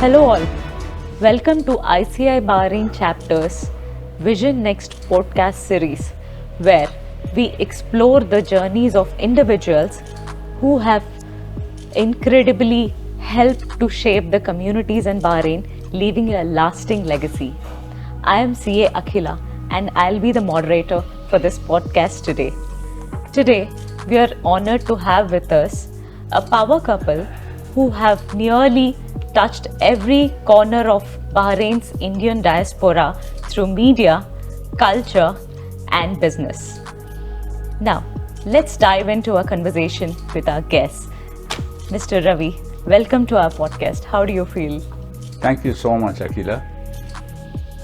Hello all, welcome to ICAI Bahrain Chapter's Vision Next podcast series, where we explore the journeys of individuals who have incredibly helped to shape the communities in Bahrain, leaving a lasting legacy. I am CA Akhila and I'll be the moderator for this podcast today. Today, we are honored to have with us a power couple who have nearly touched every corner of Bahrain's Indian diaspora through media, culture, and business. Now, let's dive into our conversation with our guests. Mr. Ravi, welcome to our podcast. How do you feel? Thank you so much, Akhila.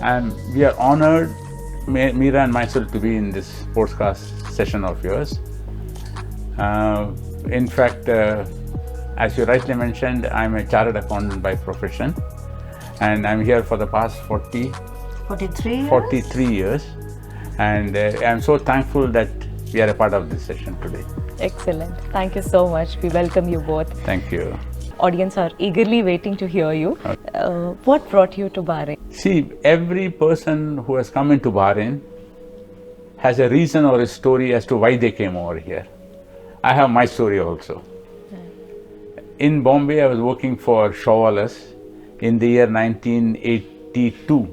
And we are honored, Meera and myself, to be in this podcast session of yours. In fact, as you rightly mentioned, I'm a chartered accountant by profession, and I'm here for the past 43 years. And I'm so thankful that we are a part of this session today. Excellent. Thank you so much. We welcome you both. Thank you. Audience are eagerly waiting to hear you. What brought you to Bahrain? See, every person who has come into Bahrain has a reason or a story as to why they came over here. I have my story also. In Bombay, I was working for Shawwalas in the year 1982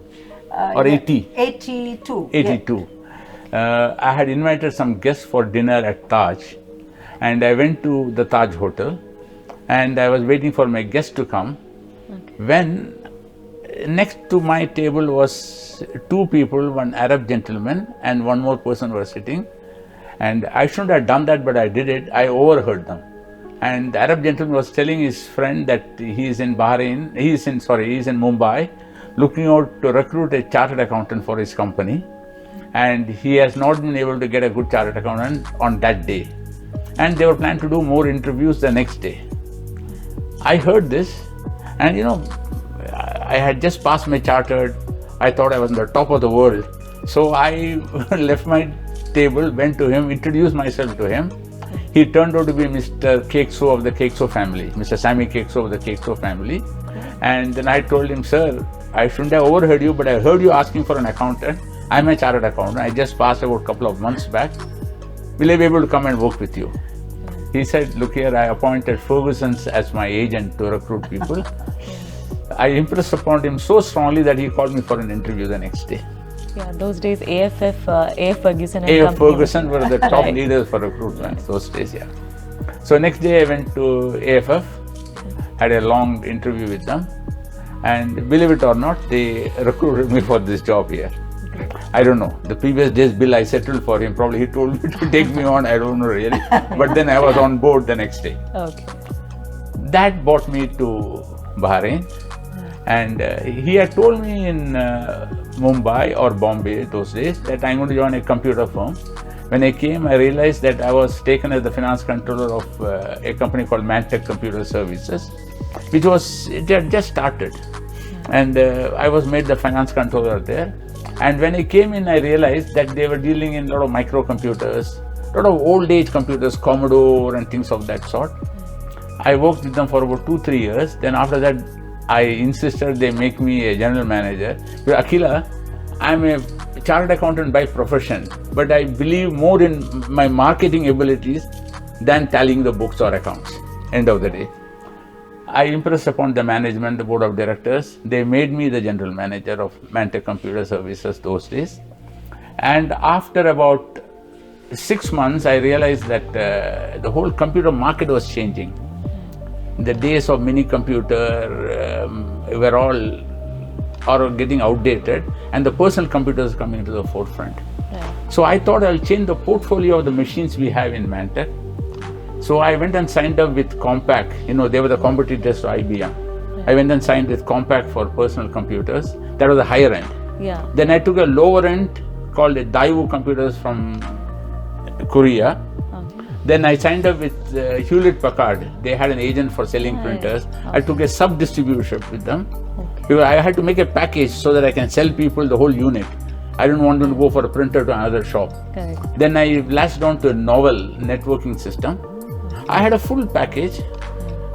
or 80. 82. 82. I had invited some guests for dinner at Taj, and I went to the Taj Hotel, and I was waiting for my guests to come. Okay. When next to my table was two people, one Arab gentleman and one more person were sitting, and I shouldn't have done that, but I did it. I overheard them. And the Arab gentleman was telling his friend that he is in Mumbai, looking out to recruit a chartered accountant for his company. And he has not been able to get a good chartered accountant on that day. And they were planning to do more interviews the next day. I heard this, and I had just passed my chartered. I thought I was on the top of the world. So I left my table, went to him, introduced myself to him. He turned out to be Mr. Kekso of the Kekso family, Mr. Sammy Kekso of the Kekso family. And then I told him, sir, I shouldn't have overheard you, but I heard you asking for an accountant. I'm a chartered accountant. I just passed about a couple of months back. Will I be able to come and work with you? He said, look here, I appointed Ferguson's as my agent to recruit people. I impressed upon him so strongly that he called me for an interview the next day. Yeah, those days AF Ferguson and AF Ferguson were the top leaders for recruitment those days, yeah. So next day I went to AFF, had a long interview with them, and believe it or not, they recruited me for this job here. I don't know, the previous day's bill I settled for him, probably he told me to take me on, I don't know really, but then I was on board the next day. Okay. That brought me to Bahrain, and he had told me in Mumbai or Bombay those days that I'm going to join a computer firm. When I came, I realized that I was taken as the finance controller of a company called Mantech Computer Services, it had just started, and I was made the finance controller there. And when I came in, I realized that they were dealing in a lot of microcomputers, a lot of old age computers, Commodore and things of that sort. I worked with them for about 2-3 years. Then after that, I insisted they make me a general manager. Akhila, I'm a chartered accountant by profession, but I believe more in my marketing abilities than tallying the books or accounts. End of the day. I impressed upon the management, the board of directors. They made me the general manager of Mantech Computer Services those days. And after about 6 months, I realized that the whole computer market was changing. The days of mini computer were all getting outdated, and the personal computers coming to the forefront. Right. So I thought I'll change the portfolio of the machines we have in Mantech. So I went and signed up with Compaq. They were the competitors to IBM. Right. I went and signed with Compaq for personal computers. That was the higher end. Yeah. Then I took a lower end called the Daewoo computers from Korea. Then I signed up with Hewlett-Packard. They had an agent for selling printers. Okay. I took a sub-distributorship with them. Okay. Because I had to make a package so that I can sell people the whole unit. I didn't want them to go for a printer to another shop. Okay. Then I latched on to a novel networking system. I had a full package,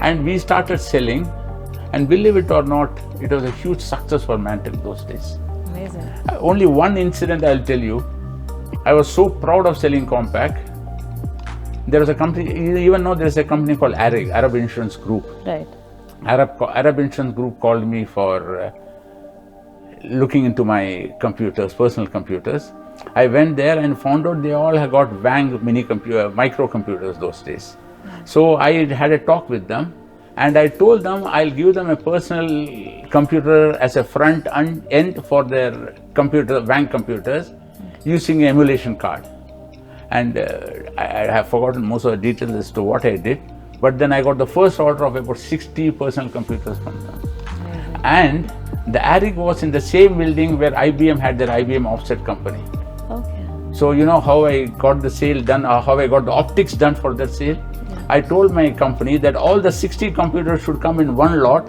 and we started selling. And believe it or not, it was a huge success for Mantec those days. Amazing. Only one incident I'll tell you. I was so proud of selling Compact. There was a company, you even know there's a company called ARIG, Arab Insurance Group. Right. Arab Insurance Group called me for looking into my computers, personal computers. I went there and found out they all had got Wang microcomputers those days. So I had a talk with them and I told them I'll give them a personal computer as a front end for their computer, Wang computers, using an emulation card. And I have forgotten most of the details as to what I did. But then I got the first order of about 60 personal computers from them. And the ARIG was in the same building where IBM had their IBM offset company. Okay. So you know how I got the sale done, or how I got the optics done for that sale? Yeah. I told my company that all the 60 computers should come in one lot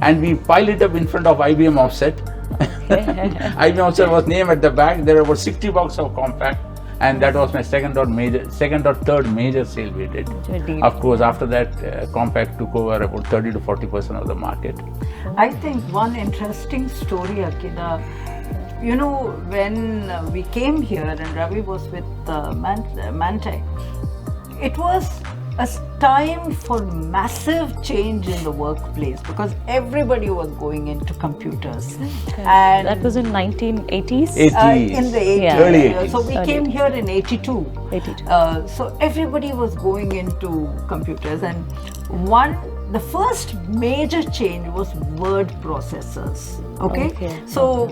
and we pile it up in front of IBM offset. IBM offset was named at the back. There were about 60 boxes of Compact. And that was my second or third major sale we did. Of course, after that, Compact took over about 30 to 40% of the market. I think one interesting story, Akhila, you know, when we came here and Ravi was with Mantec, it was a time for massive change in the workplace because everybody was going into computers. Okay. And that was in 1980s? 80s. In the 80s. Yeah. Early 80s. So we came here in 82. 82. So everybody was going into computers, and the first major change was word processors. Okay. So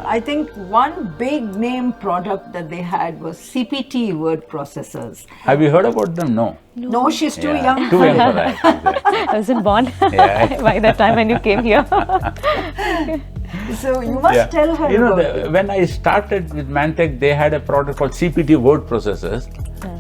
I think one big name product that they had was CPT word processors. Have you heard about them? No. No, she's too young. Too young for that. Exactly. I wasn't born Yeah. by that time when you came here. So you must tell her You know, about it. when I started with Mantec, they had a product called CPT word processors.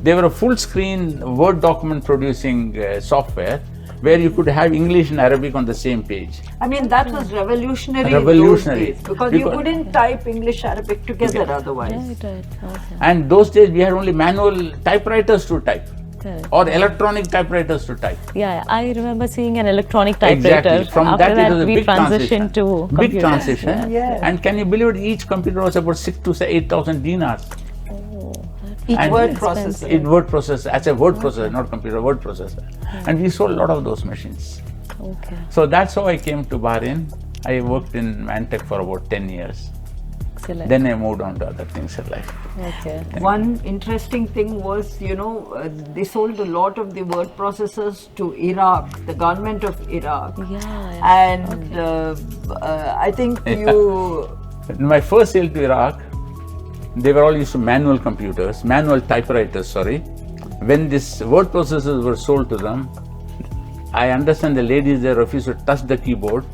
They were a full screen Word document producing software where you could have English and Arabic on the same page. I mean, that was revolutionary, Revolutionary. in those days because you couldn't type English Arabic together otherwise. Right. Okay. And those days we had only manual typewriters to type. Correct. Or electronic typewriters to type. Yeah, I remember seeing an electronic typewriter. Exactly. From After that, it was a we big transition. transitioned to Big computers. transition. Yeah. And can you believe it? Each computer was about 6,000 to 8,000 dinars. Each And word expensive. processor. In word processor, as a word processor, not computer, word processor. And we sold a lot of those machines. Okay. So that's how I came to Bahrain. I worked in Mantec for about 10 years. Excellent. Then I moved on to other things in life. Okay. One interesting thing was, they sold a lot of the word processors to Iraq, the government of Iraq. Yeah. And I think you... In my first sale to Iraq, they were all used to manual computers, manual typewriters, sorry. When these word processors were sold to them, I understand the ladies there refused to touch the keyboard,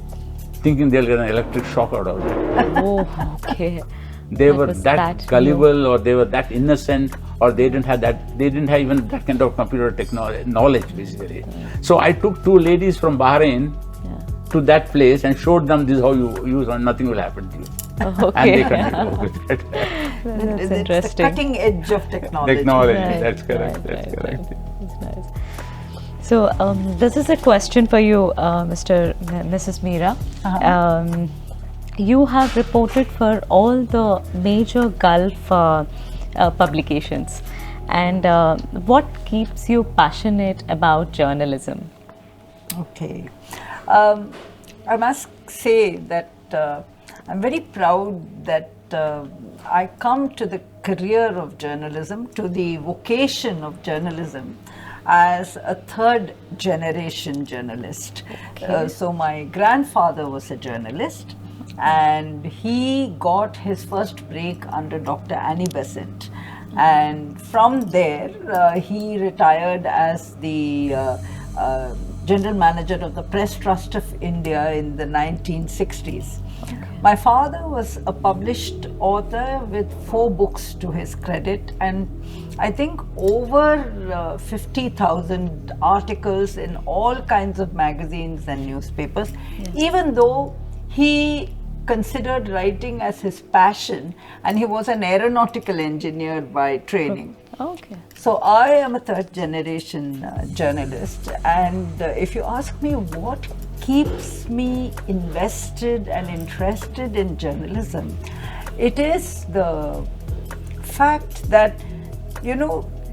thinking they'll get an electric shock out of it. Oh, okay. They were was that gullible, or they were that innocent, or they didn't have even that kind of computer technology knowledge, basically. So I took two ladies from Bahrain to that place and showed them this is how you use, and nothing will happen to you. Okay. And they continued with it. That's it's the interesting. cutting edge of technology. Technology, Right, that's correct. That's right, correct. right. That's nice. So this is a question for you, Mrs. Meera. You have reported for all the major Gulf publications, and what keeps you passionate about journalism? Okay. I must say that I'm very proud that I come to the career of journalism, to the vocation of journalism, as a third generation journalist. So my grandfather was a journalist, and he got his first break under Dr. Annie Besant. And from there, he retired as the General Manager of the Press Trust of India in the 1960s. My father was a published author with 4 books to his credit, and I think over 50,000 articles in all kinds of magazines and newspapers, even though he considered writing as his passion, and he was an aeronautical engineer by training. Okay. So I am a third generation journalist, and if you ask me what keeps me invested and interested in journalism, it is the fact that,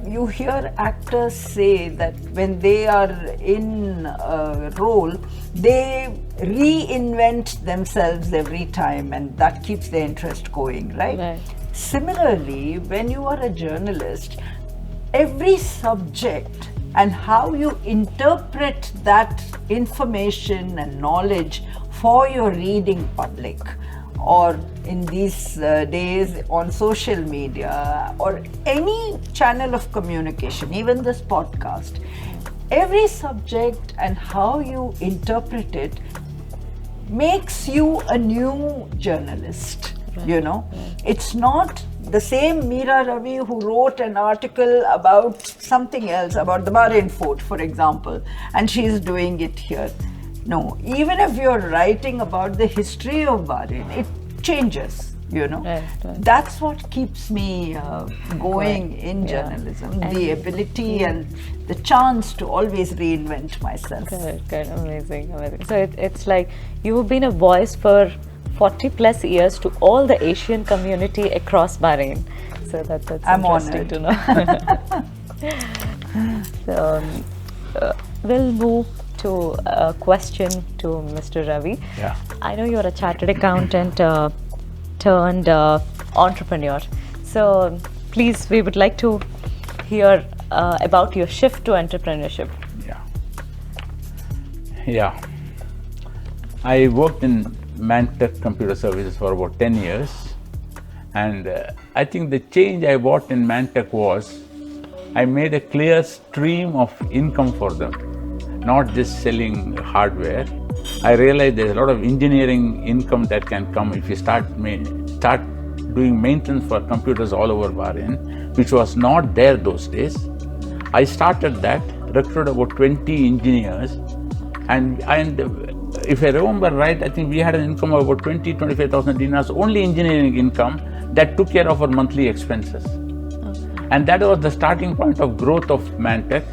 you hear actors say that when they are in a role, they reinvent themselves every time, and that keeps their interest going, right? Similarly, when you are a journalist, every subject and how you interpret that information and knowledge for your reading public, or in these days on social media, or any channel of communication, even this podcast, every subject and how you interpret it makes you a new journalist. It's not the same Meera Ravi who wrote an article about something else, about the Bahrain fort, for example, and she is doing it here. No, even if you're writing about the history of Bahrain, it changes. That's what keeps me going in journalism, the ability and the chance to always reinvent myself. Good, amazing. So it's like you've been a voice for 40 plus years to all the Asian community across Bahrain. So that's I'm interesting honored to know. So we'll move to a question to Mr. Ravi. Yeah. I know you're a chartered accountant turned entrepreneur. So please, we would like to hear about your shift to entrepreneurship. Yeah. I worked in Mantech Computer Services for about 10 years, and I think the change I brought in Mantech was I made a clear stream of income for them, not just selling hardware. I realized there's a lot of engineering income that can come if you start doing maintenance for computers all over Bahrain, which was not there those days. I started that, recruited about 20 engineers, and if I remember right, I think we had an income of about 25,000 dinars, only engineering income, that took care of our monthly expenses. And that was the starting point of growth of Mantech.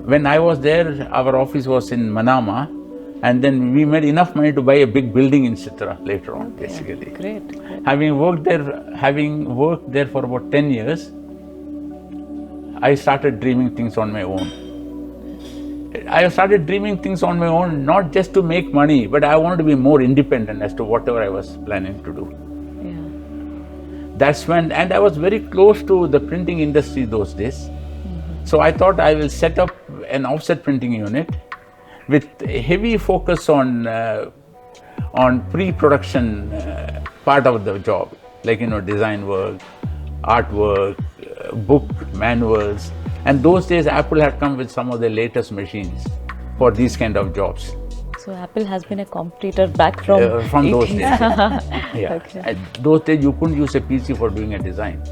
When I was there, our office was in Manama, and then we made enough money to buy a big building in Sitra later on, basically. Great. Having worked there for about 10 years, I started dreaming things on my own. I started dreaming things on my own, not just to make money, but I wanted to be more independent as to whatever I was planning to do. That's when, and I was very close to the printing industry those days. So I thought I will set up an offset printing unit with a heavy focus on pre-production part of the job, like design work, artwork, book manuals. And those days Apple had come with some of the latest machines for these kind of jobs. So Apple has been a competitor back from those days. Yeah. Okay. At those days you couldn't use a PC for doing a design.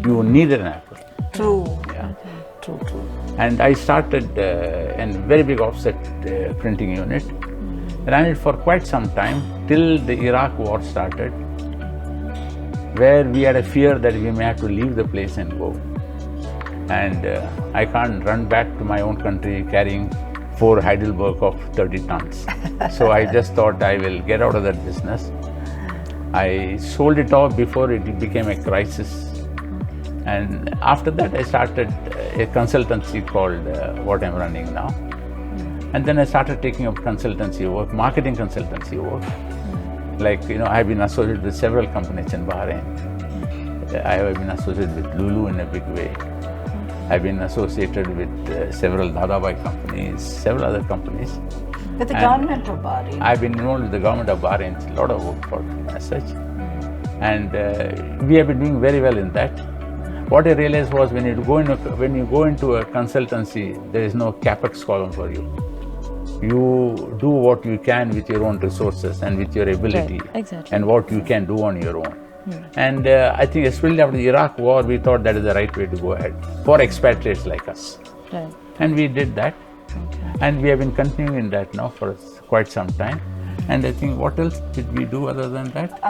You needed an Apple. True. Yeah. True. And I started a very big offset printing unit. Ran it for quite some time till the Iraq war started, where we had a fear that we may have to leave the place and go. And I can't run back to my own country carrying 4 Heidelberg of 30 tons. So I just thought I will get out of that business. I sold it off before it became a crisis. And after that I started a consultancy called what I'm running now. And then I started taking up consultancy work, marketing consultancy work. Like, I've been associated with several companies in Bahrain. I have been associated with Lulu in a big way. I've been associated with several Dadabai companies, several other companies. With the government of Bahrain. I've been involved with the government of Bahrain, a lot of work for them as such. And we have been doing very well in that. What I realized was when you go into a consultancy, there is no capex column for you. You do what you can with your own resources and with your ability, Exactly. and what you can do on your own. And I think especially after the Iraq war, we thought that is the right way to go ahead for expatriates like us. Right. And we did that. And we have been continuing that now for quite some time. And I think what else did we do other than that?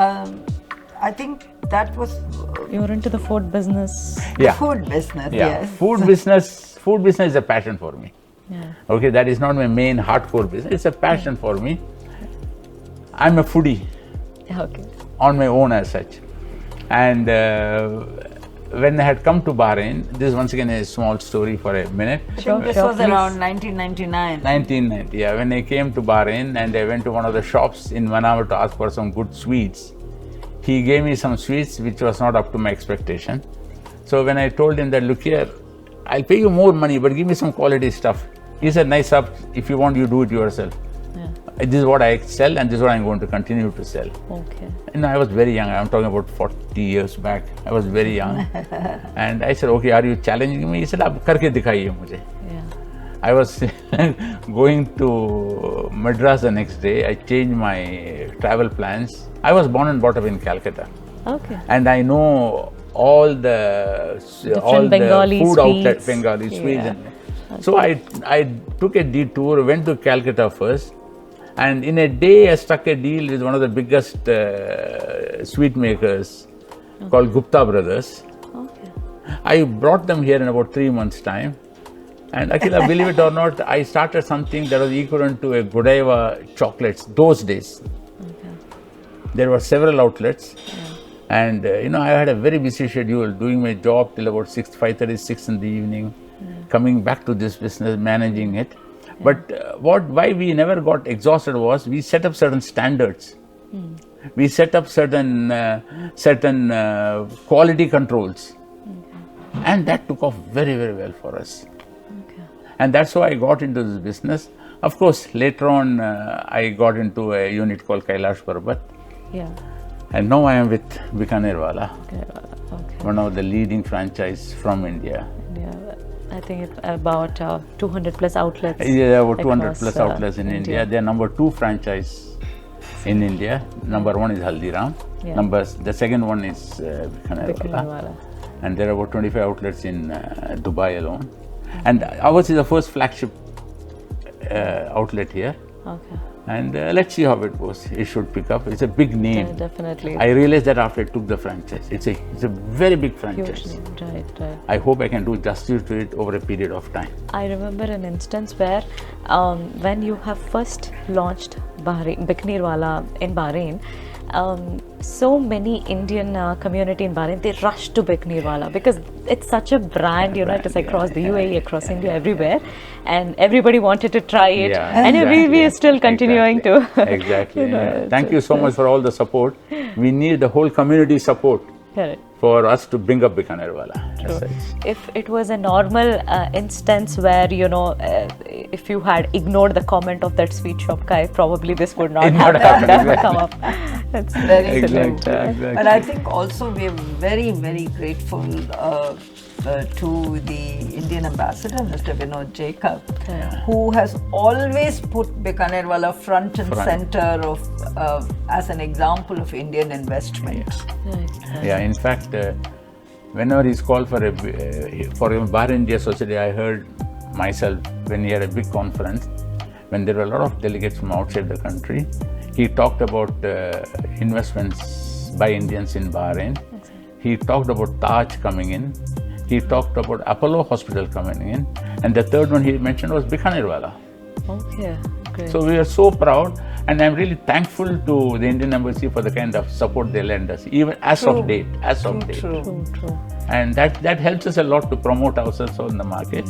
I think that was You were into the food business. Yeah. food business. Yeah. Yes. Food business is a passion for me. Okay, that is not my main hardcore business. It's a passion for me. I'm a foodie Okay. on my own as such. And when I had come to Bahrain, this is once again a small story for a minute. I think this was around 1999. 1990, yeah, when I came to Bahrain and I went to one of the shops in Manama to ask for some good sweets. He gave me some sweets which was not up to my expectation. So when I told him that, look here, I'll pay you more money, but give me some quality stuff. He said, nice up, if you want, you do it yourself. This is what I sell and this is what I'm going to continue to sell. Okay. I was very young. I'm talking about 40 years back. I was very young. And I said, okay, are you challenging me? He said, ab karke dikhaiye mujhe. I was going to Madras the next day. I changed my travel plans. I was born and brought up in Calcutta. Okay. And I know all the Bengali food outlets, sweets. Bengali sweets. So I took a detour, went to Calcutta first. And in a day, I struck a deal with one of the biggest sweet makers called Gupta Brothers. Okay. I brought them here in about 3 months' time. And Akhila, believe it or not, I started something that was equivalent to a Godiva chocolates those days. Okay. There were several outlets. And I had a very busy schedule, doing my job till about 5:36 in the evening, coming back to this business, managing it. But why we never got exhausted was we set up certain standards. We set up certain quality controls. And that took off very, very well for us. And that's why I got into this business. Of course, later on, I got into a unit called Kailash Parbat. Yeah. And now I am with Bikanerwala, Okay. one of the leading franchise from India. Yeah. I think it's about 200 plus outlets. Yeah, about 200 across, plus outlets in India. They are number 2 franchise in India. Number 1 is Haldiram. Yeah. The second one is Bikanerwala. Bikanerwala. And there are about 25 outlets in Dubai alone. And ours is the first flagship outlet here. Okay. And let's see how it goes. It should pick up. It's a big name. Yeah, definitely. I realized that after I took the franchise. It's a very big franchise. Huge name. Right. I hope I can do justice to it over a period of time. I remember an instance where when you have first launched Bikanerwala in Bahrain, so many Indian community in Bahrain, they rushed to Bikanerwala because it's such a brand, it is across the UAE, across India, everywhere, and everybody wanted to try it, and we are still continuing to. Exactly. Thank you so much for all the support. We need the whole community support. Correct. For us to bring up Bikanerwala. If it was a normal instance where, if you had ignored the comment of that sweet shop guy, probably this would not have never come up. That's very Exactly. But I think also we are very, very grateful to the Indian ambassador, Mr. Vinod Jacob, who has always put Bikanerwala front and center of as an example of Indian investment. Yeah, in fact, whenever he's called for a Bahrain India Society, I heard myself when he had a big conference, when there were a lot of delegates from outside the country, he talked about investments by Indians in Bahrain. He talked about Taj coming in. He talked about Apollo Hospital coming in. And the third one he mentioned was Bikanerwala. Okay, great. So we are so proud, and I'm really thankful to the Indian Embassy for the kind of support they lend us, even as of date. True. And that helps us a lot to promote ourselves on the market.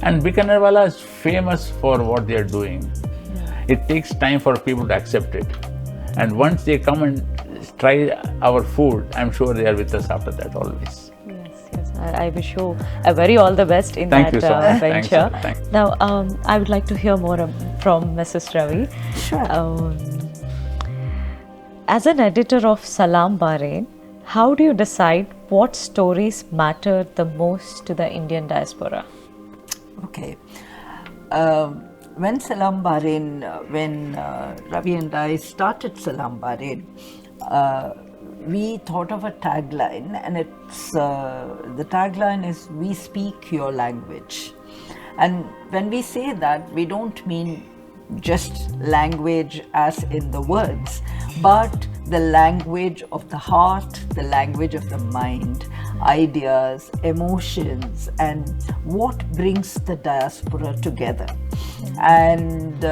And Bikanerwala is famous for what they are doing. It takes time for people to accept it. And once they come and try our food, I'm sure they are with us after that always. Yes. I wish you all the best in that venture. Thank you. Now, I would like to hear more from Mrs. Ravi. Sure. As an editor of Salam Bahrain, how do you decide what stories matter the most to the Indian diaspora? Okay. When Salam Bahrain, when Ravi and I started Salam Bahrain, we thought of a tagline, and the tagline is "We speak your language." And when we say that, we don't mean just language as in the words, but the language of the heart, the language of the mind. ideas, emotions, and what brings the diaspora together. And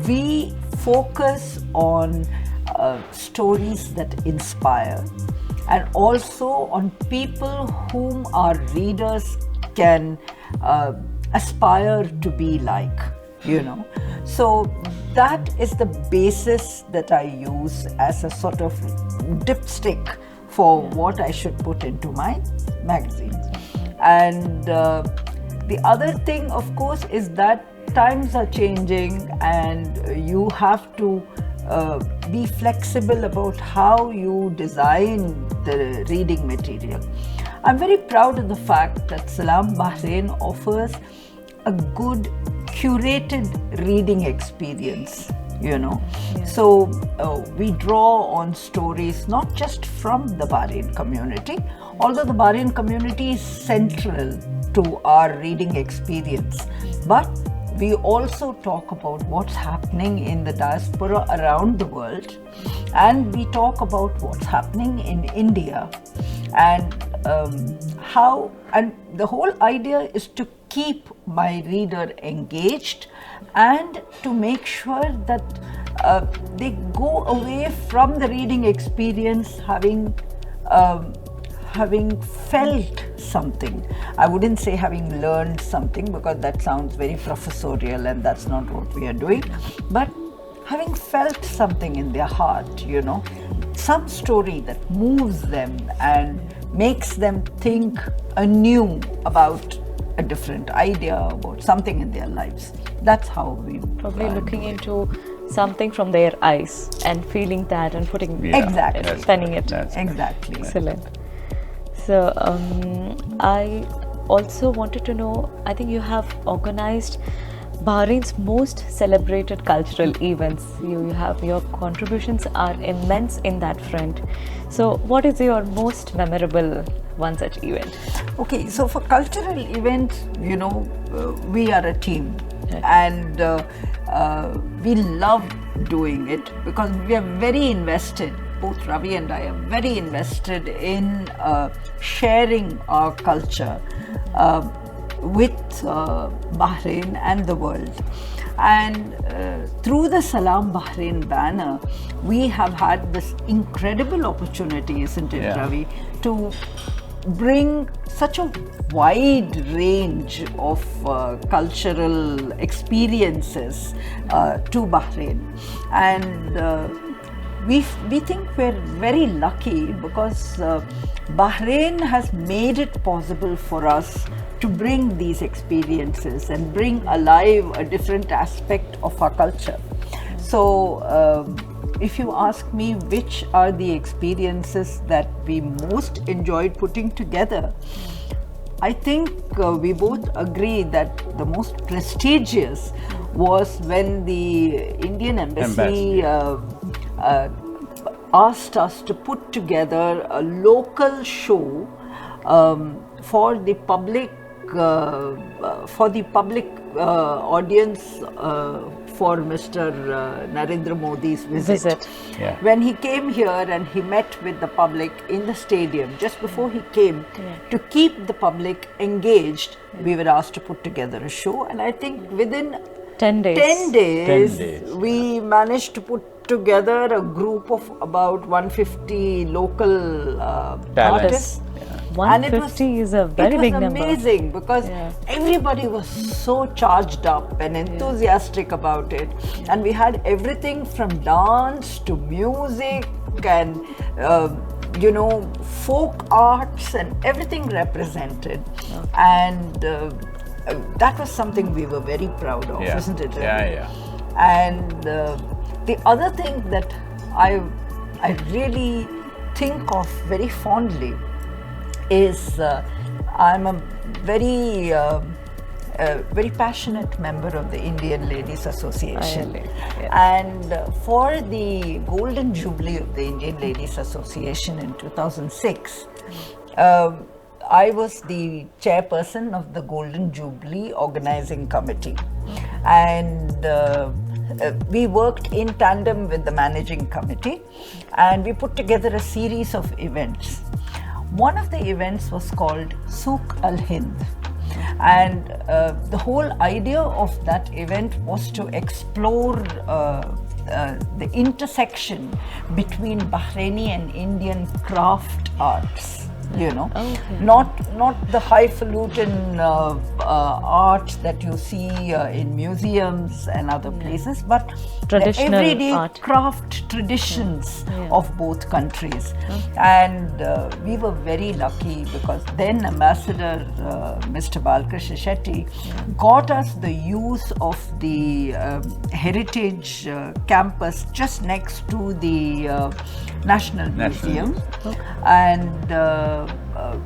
we focus on stories that inspire, and also on people whom our readers can aspire to be like, you know. So that is the basis that I use as a sort of dipstick for what I should put into my magazines. And the other thing, of course, is that times are changing, and you have to be flexible about how you design the reading material. I'm very proud of the fact that Salam Bahrain offers a good curated reading experience, you know. So we draw on stories not just from the Bahrain community, although the Bahrain community is central to our reading experience, but we also talk about what's happening in the diaspora around the world, and we talk about what's happening in India, and how, and the whole idea is to keep my reader engaged and to make sure that they go away from the reading experience having felt something. I wouldn't say having learned something, because that sounds very professorial and that's not what we are doing, but having felt something in their heart, you know, some story that moves them and makes them think anew about a different idea, about something in their lives. That's how we Probably looking into something from their eyes and feeling that and putting Exactly. penning it. Exactly. Excellent. So I also wanted to know, I think you have organized Bahrain's most celebrated cultural events. You have, your contributions are immense in that front. So what is your most memorable one such event? Okay, so for cultural events, you know, we are a team, and we love doing it because we are very invested. Both Ravi and I are very invested in sharing our culture with Bahrain and the world. And through the Salam Bahrain banner, we have had this incredible opportunity, isn't it, Ravi, to bring such a wide range of cultural experiences to Bahrain. And we think we're very lucky because Bahrain has made it possible for us to bring these experiences and bring alive a different aspect of our culture. So if you ask me which are the experiences that we most enjoyed putting together, I think we both agree that the most prestigious was when the Indian Embassy asked us to put together a local show for the public audience for Mr. Narendra Modi's visit. Yeah. When he came here and he met with the public in the stadium, just before he came, to keep the public engaged, we were asked to put together a show. And I think within 10 days. 10 days, 10 days. we managed to put together a group of about 150 local artists. 150 is a very big number. It was amazing because everybody was so charged up and enthusiastic about it. And we had everything from dance to music and, you know, folk arts and everything represented. And that was something we were very proud of, isn't it? Yeah. And the other thing that I really think of very fondly is I'm a very passionate member of the Indian Ladies Association. And for the Golden Jubilee of the Indian Ladies Association in 2006, I was the chairperson of the Golden Jubilee Organizing Committee. And we worked in tandem with the managing committee, and we put together a series of events. one of the events was called Souk al-Hind. And the whole idea of that event was to explore the intersection between Bahraini and Indian craft arts. Not the highfalutin art that you see in museums and other places, but Traditional the everyday art. craft traditions of both countries. And we were very lucky because then Ambassador Mr. Balkrishna Shetty got us the use of the heritage campus just next to the National Museum. And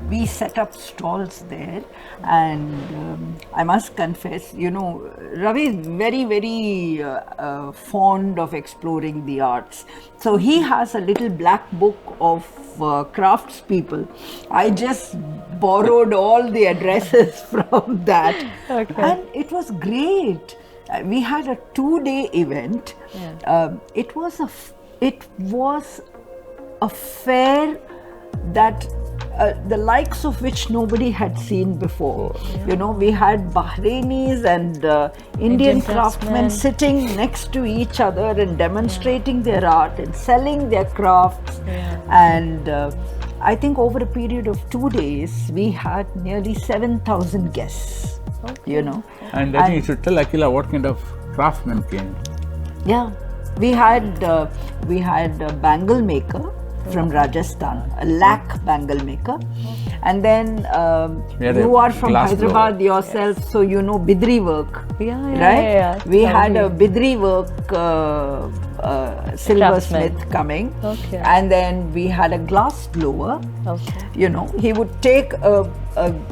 we set up stalls there, and I must confess, Ravi is very, very fond of exploring the arts. So he has a little black book of craftspeople. I just borrowed all the addresses from that, and it was great. We had a 2-day event. It was a fair that the likes of which nobody had seen before. We had Bahrainis and Indian craftsmen sitting next to each other and demonstrating their art and selling their crafts. And I think over a period of 2 days, we had nearly 7,000 guests. And I think you should tell Akhila what kind of craftsmen came. Yeah, we had a bangle maker from Rajasthan, a lakh bangle maker, and then you are from Hyderabad yourself, so you know bidri work, right? We had a bidri work silversmith coming, and then we had a glass blower. He would take a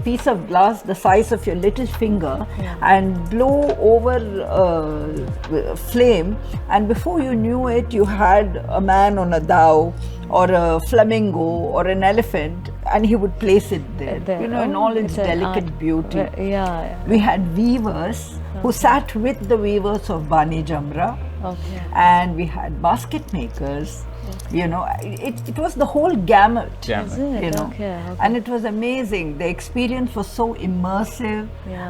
piece of glass the size of your little finger and blow over flame, and before you knew it, you had a man on a dhow or a flamingo or an elephant, and he would place it there, in all its delicate beauty. We had weavers who sat with the weavers of Bani Jamra, and we had basket makers. It was the whole gamut. And it was amazing. The experience was so immersive.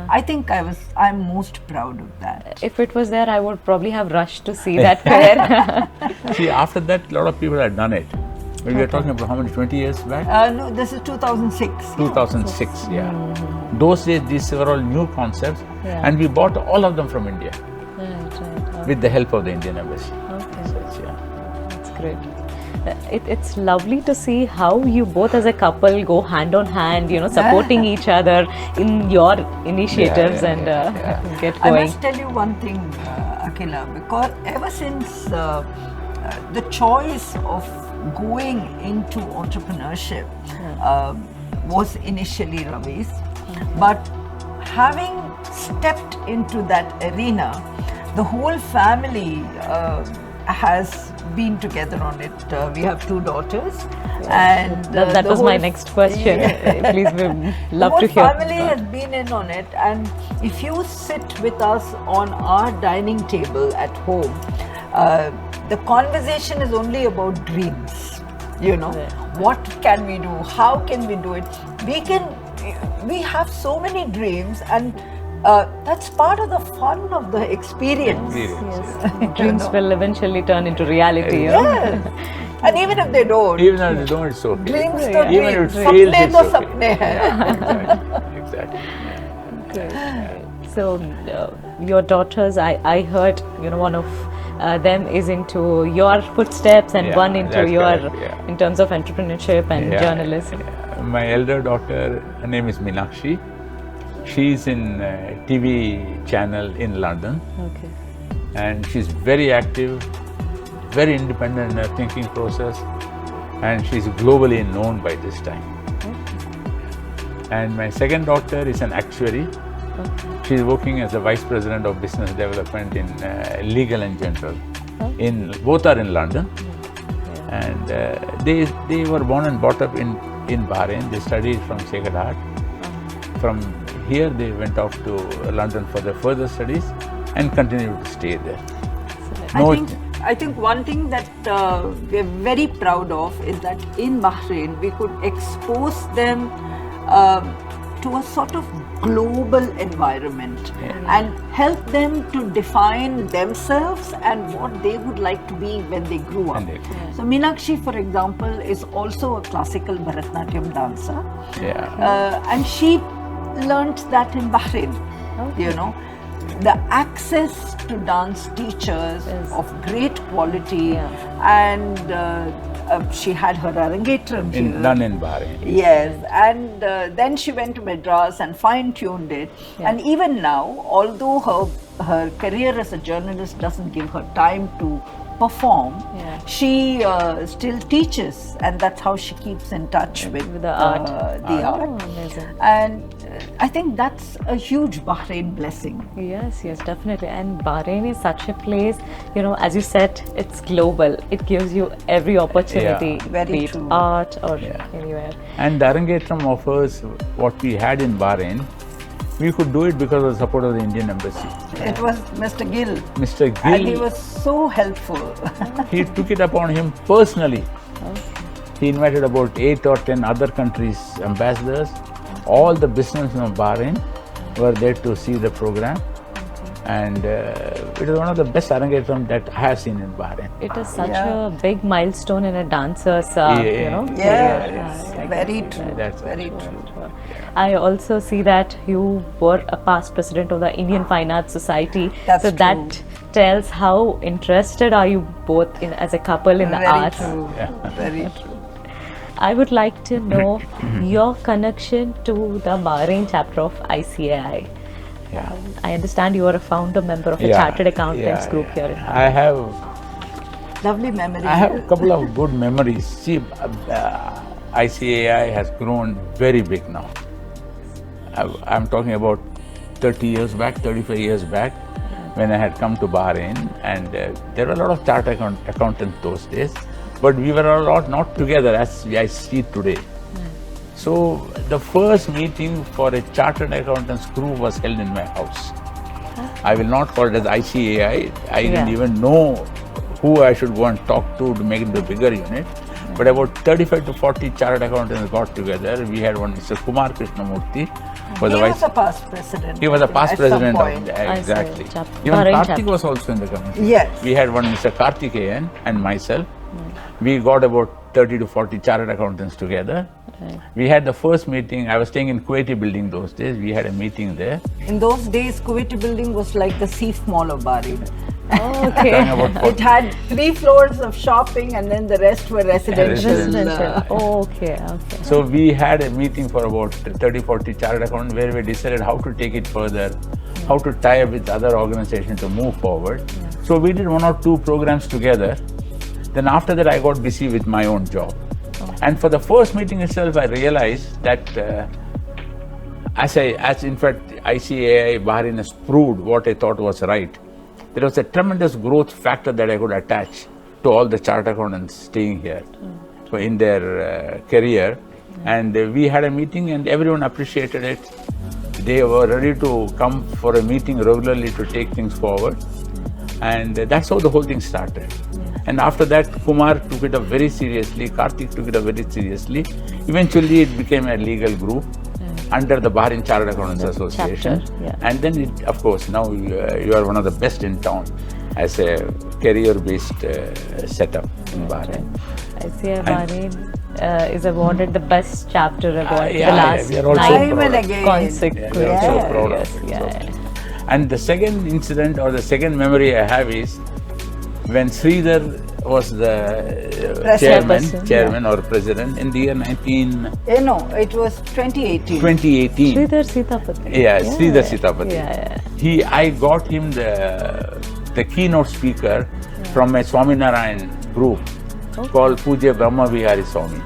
I think I'm most proud of that. If it was there, I would probably have rushed to see that fair. See, after that, a lot of people had done it. We were talking about how many, 20 years back? No, this is 2006. 2006, Those days, these were all new concepts, and we bought all of them from India with the help of the Indian Embassy. That's great. It's lovely to see how you both as a couple go hand on hand, supporting each other in your initiatives and get going. I must tell you one thing, Akhila, because ever since the choice of going into entrepreneurship was initially Ravi's, but having stepped into that arena, the whole family has been together on it. We have 2 daughters, and that was my next question. Please, we'd love to hear. The whole family has been in on it, and if you sit with us on our dining table at home, the conversation is only about dreams. What can we do? How can we do it? We have so many dreams, and that's part of the fun of the experience. Dreams will eventually turn into reality. Yes. And even if they don't. Even if they don't, it's okay. Dreams to Even if dreams. it fails, it's okay. Sapne hai. Exactly. So, your daughters, I heard, one of them is into your footsteps and one into your, in terms of entrepreneurship and journalism. My elder daughter, her name is Meenakshi. She's in TV channel in London. And she's very active, very independent in her thinking process, and she's globally known by this time. And my second daughter is an actuary. She's working as a vice president of business development in legal and general. Both are in London, and they were born and brought up in Bahrain. They studied from Sacred Heart. From here, they went off to London for their further studies and continued to stay there. I think one thing that we're very proud of is that in Bahrain we could expose them to a sort of global environment and help them to define themselves and what they would like to be when they grew up. So Meenakshi, for example, is also a classical Bharatanatyam dancer. And she learnt that in Bahrain, you know. The access to dance teachers of great quality, and she had her Arangetram here. Done in Bahrain. Yes, and then she went to Madras and fine-tuned it. And even now, although her career as a journalist doesn't give her time to perform, she still teaches, and that's how she keeps in touch with the art. Amazing. And I think that's a huge Bahrain blessing. Yes, definitely. And Bahrain is such a place, you know, as you said, it's global. It gives you every opportunity, Very be it true. art or anywhere. And the Arangetram offers what we had in Bahrain. We could do it because of the support of the Indian Embassy. It was Mr. Gill. Mr. Gill, And he was so helpful. he took it upon him personally. He invited about 8 or 10 other countries' ambassadors. All the businessmen of Bahrain were there to see the program. And it is one of the best Arangetram that I have seen in Bahrain. It is such a big milestone in a dancer's, you know. Very true. That's very true. I also see that you were a past president of the Indian Fine Arts Society. That's so true. that tells how interested are you both in as a couple in the Very arts. true. Very true. I would like to know your connection to the Bahrain chapter of ICAI. I understand you are a founder member of the Chartered Accountants group here in I have Lovely memory. I have a couple of good memories. See, ICAI has grown very big now. I'm talking about 30 years back, 35 years back, when I had come to Bahrain, and there were a lot of chartered accountants those days, but we were a lot not together as I see today. So the first meeting for a chartered accountants group was held in my house. I will not call it as ICAI. I didn't even know who I should go and talk to make it the bigger unit. But about 35 to 40 chartered accountants got together. We had one Mr. Kumar Krishnamurthy. He was a past president. He was a past at some president point. of exactly. chapter. Even Bahrain Karthik chapter. was also in the committee. Yes. We had one Mr. Karthikeyan and myself. We got about 30 to 40 chartered accountants together. We had the first meeting. I was staying in Kuwaiti building those days. We had a meeting there. In those days, Kuwaiti building was like the Seif Mall of Bahrain. Okay. It had 3 floors of shopping and then the rest were residential. Okay. So we had a meeting for about 30-40 chartered accountants where we decided how to take it further, how to tie up with other organizations to move forward. So we did 1 or 2 programs together. Then after that I got busy with my own job. And for the first meeting itself I realized that as in fact ICAI Bahrain has proved what I thought was right. There was a tremendous growth factor that I could attach to all the chartered accountants staying here so in their career. And we had a meeting and everyone appreciated it. They were ready to come for a meeting regularly to take things forward. And that's how the whole thing started. And after that, Kumar took it up very seriously, Karthik took it up very seriously. Eventually, it became a legal group under the Bahrain Chartered Accountants Association. Chapter, And then, it, of course, now you are one of the best in town as a career-based setup in Bahrain. ICAI Bahrain is awarded the best chapter award yeah, the last we are also 9 Time and again. consecutive We are so Yeah. proud of it. And the second incident or the second memory I have is when Sridhar was the chairman or president in the year No, it was 2018. 2018. Sridhar Sitapati. Sridhar Sitapati. I got him the keynote speaker from a Swaminarayan group called Puja Brahma Vihari Swami.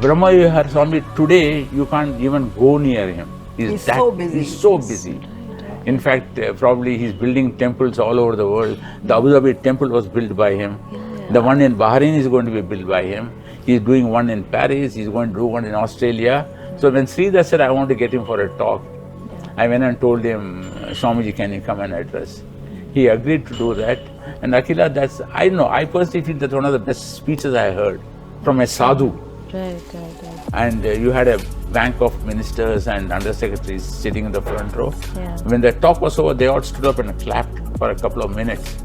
Brahma Vihari Swami, today you can't even go near him. He's so busy. He's so busy. In fact, probably he's building temples all over the world. The Abu Dhabi temple was built by him. The one in Bahrain is going to be built by him. He's doing one in Paris. He's going to do one in Australia. So when Sridhar said, I want to get him for a talk, I went and told him, Swamiji, can you come and address? He agreed to do that. And Akhila, that's, I don't know, I personally feel that's one of the best speeches I heard from a sadhu. Right. And you had a bank of ministers and undersecretaries sitting in the front row. Yeah. When the talk was over, they all stood up and clapped for a couple of minutes,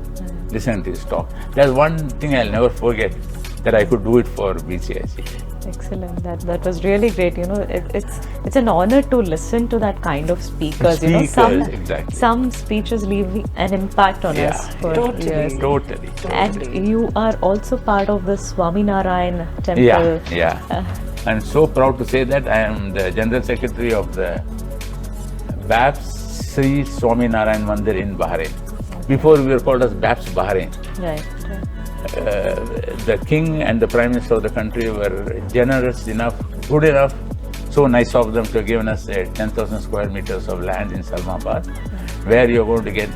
listening to his talk. That's one thing I'll never forget, that I could do it for BCIC. Excellent. That was really great. You know, it's an honor to listen to that kind of speakers. You know, Exactly. some speeches leave an impact on us for years. Totally. And you are also part of the Swaminarayan temple. Yeah. I'm so proud to say that I am the General Secretary of the BAPS Sri Swaminarayan Mandir in Bahrain. Before we were called as BAPS Bahrain. Right. The king and the prime minister of the country were generous enough, good enough, so nice of them to have given us 10,000 square meters of land in Salmabad, where you're going to get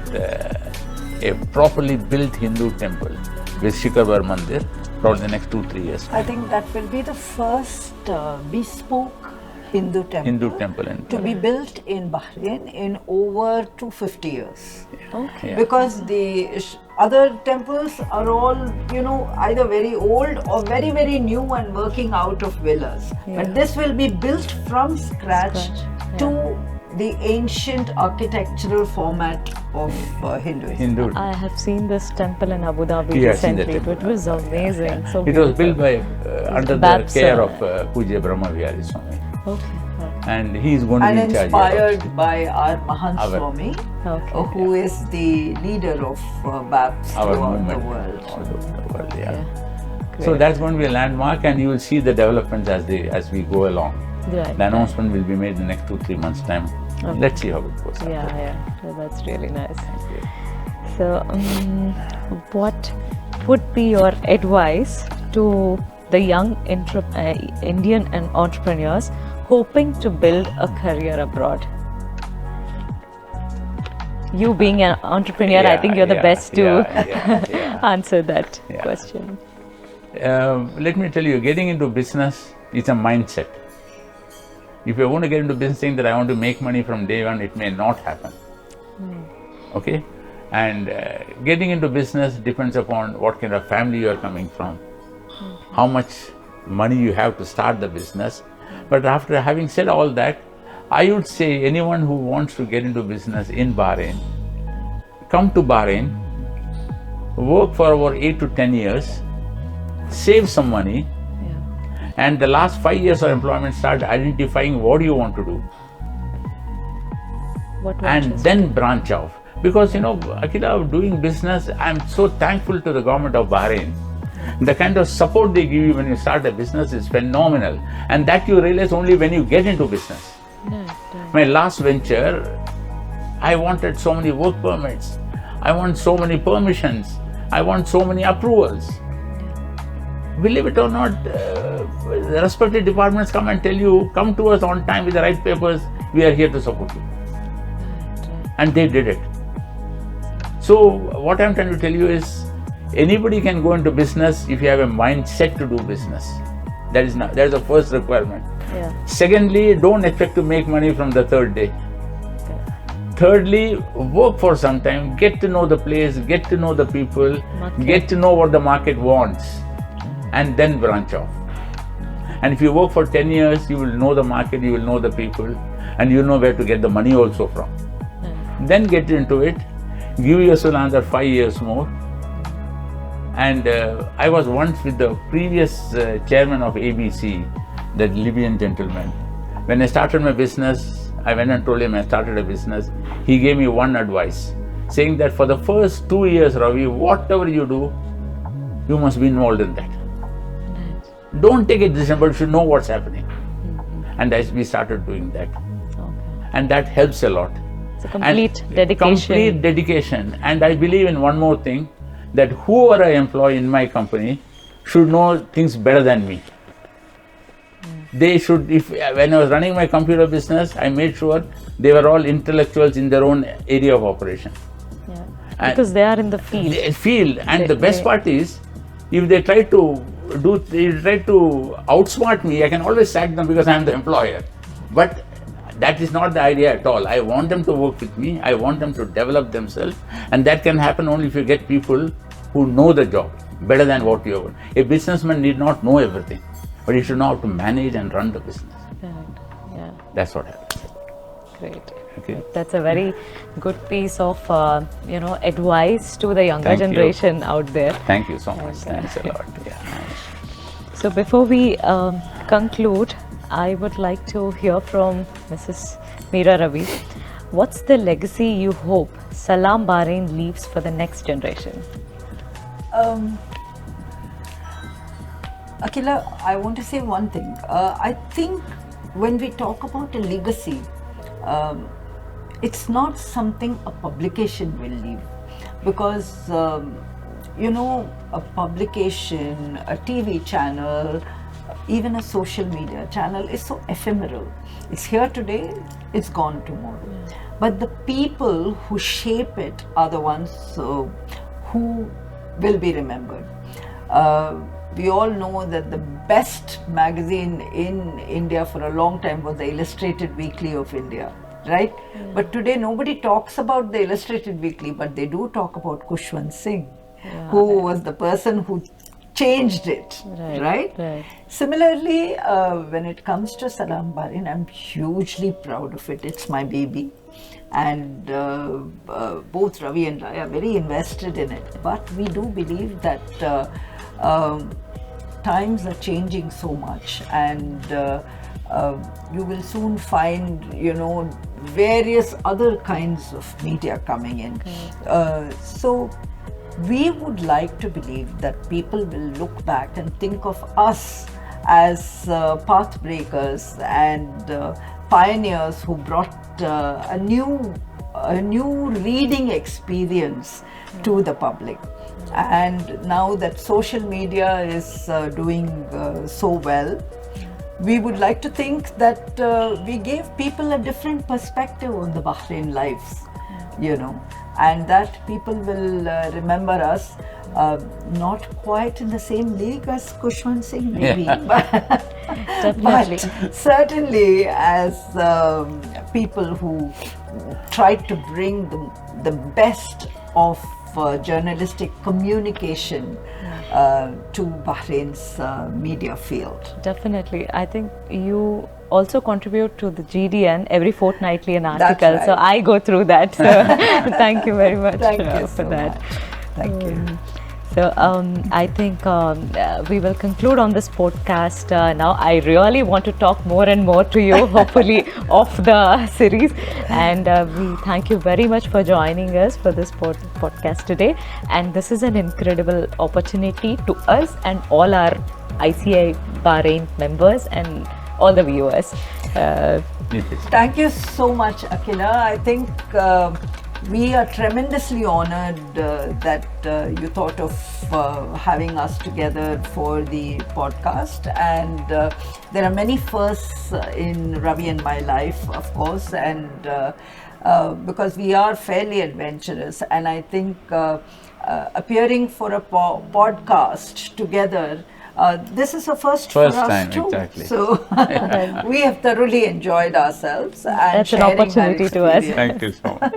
a properly built Hindu temple with Shikarvar Mandir for the next 2-3 years. I think that will be the first bespoke Hindu temple to be built in Bahrain in over 250 years. Okay. Yeah. Because the other temples are all, either very old or very, very new and working out of villas. But this will be built from scratch to the ancient architectural format of Hinduism. I have seen this temple in Abu Dhabi Yeah, I've seen recently. the temple. It was amazing. So It was built by under the BAPS, care of Pujya Brahma Vihari Swami. Okay. And he is going to And be in charge. inspired by our Mahant Our- Swami, Okay. who is the leader of BAPS Our throughout movement the world. all over the world. Yeah. Great. So that's going to be a landmark, and you will see the developments as we go along. Right. The announcement will be made in the next 2-3 months' time. Okay. Let's see how it goes. Yeah. So that's really nice. So, what would be your advice to the young Indian and entrepreneurs hoping to build a career abroad? You being an entrepreneur, I think you're the best to answer that question. Let me tell you, getting into business is a mindset. If you're going to get into business saying that I want to make money from day one, it may not happen. Okay? And getting into business depends upon what kind of family you are coming from, how much money you have to start the business. But after having said all that, I would say anyone who wants to get into business in Bahrain, come to Bahrain, work for over 8 to 10 years, save some money, and the last 5 years of employment start identifying what you want to do. And then branch off. Because, Akhila, doing business, I'm so thankful to the government of Bahrain. The kind of support they give you when you start a business is phenomenal. And that you realize only when you get into business. My last venture, I wanted so many work permits. I want so many permissions. I want so many approvals. Believe it or not, the respective departments come and tell you, come to us on time with the right papers, we are here to support you. And they did it. So what I'm trying to tell you is, anybody can go into business if you have a mindset to do business. That is the first requirement. Secondly, don't expect to make money from the third day. Thirdly, work for some time, get to know the place, get to know the people, get to know what the market wants, and then branch off. And if you work for 10 years, you will know the market, you will know the people, and you know where to get the money also from. Then get into it, give yourself another 5 years more. And I was once with the previous chairman of ABC, that Libyan gentleman. When I started my business, I went and told him I started a business. He gave me one advice, saying that for the first 2 years, Ravi, whatever you do, you must be involved in that. Don't take a decision, but you should know what's happening. And we started doing that. And that helps a lot. It's a complete dedication. Complete dedication. And I believe in one more thing, that whoever I employ in my company should know things better than me. They should, when I was running my computer business, I made sure they were all intellectuals in their own area of operation. Because they are in the field. And the best part is, if they try to outsmart me, I can always sack them because I am the employer. But that is not the idea at all. I want them to work with me. I want them to develop themselves, and that can happen only if you get people who know the job better than what you are. A businessman need not know everything, but he should know how to manage and run the business. Right. Yeah. That's what happens. Great. Okay. That's a very good piece of advice to the younger Thank you. generation out there. Thank you so much. Thanks a lot. Yeah. So before we conclude, I would like to hear from Mrs. Meera Ravi. What's the legacy you hope Salam Bahrain leaves for the next generation? Akhila, I want to say one thing. I think when we talk about a legacy, it's not something a publication will leave, because a publication, a TV channel, even a social media channel is so ephemeral. It's here today, it's gone tomorrow. But the people who shape it are the ones who will be remembered. We all know that the best magazine in India for a long time was the Illustrated Weekly of India, right? But today nobody talks about the Illustrated Weekly, but they do talk about Khushwant Singh, who was the person who changed it, right? Similarly, when it comes to Salam Bahrain, I'm hugely proud of it. It's my baby. And both Ravi and I are very invested in it. But we do believe that times are changing so much, and you will soon find, various other kinds of media coming in. So we would like to believe that people will look back and think of us as path breakers and pioneers who brought a new reading experience to the public. And now that social media is doing so well, we would like to think that we gave people a different perspective on the Bahrain lives, and that people will remember us, not quite in the same league as Khushwant Singh maybe, Definitely. but certainly as people who tried to bring the best of journalistic communication to Bahrain's media field. Definitely. I think you also contribute to the GDN every fortnightly an That's article. right. So I go through that. So thank you very much Thank you for so that. much. Thank you. So I think we will conclude on this podcast now. I really want to talk more and more to you, hopefully off the series. And we thank you very much for joining us for this podcast today. And this is an incredible opportunity to us and all our ICAI Bahrain members and all the viewers. Thank you so much, Akhila. I think we are tremendously honored that you thought of having us together for the podcast, and there are many firsts in Ravi and my life, of course, and because we are fairly adventurous, and I think appearing for a podcast together, this is a first for us time, too. exactly. So we have thoroughly enjoyed ourselves and That's an sharing our opportunity to us. experience. Thank you so much.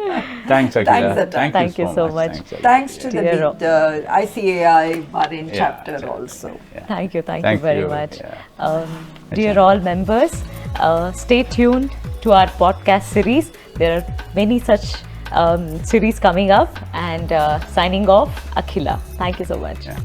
Thanks, Akhila. Thanks, Akhila. Thank you so much. Thanks, Akhila. Thanks to Dear the ICAI Bahrain chapter chapter. also. Thank you Thank very you, much. yeah. Dear all members, stay tuned to our podcast series. There are many such series coming up, and signing off, Akhila. Thank you so much. Yeah.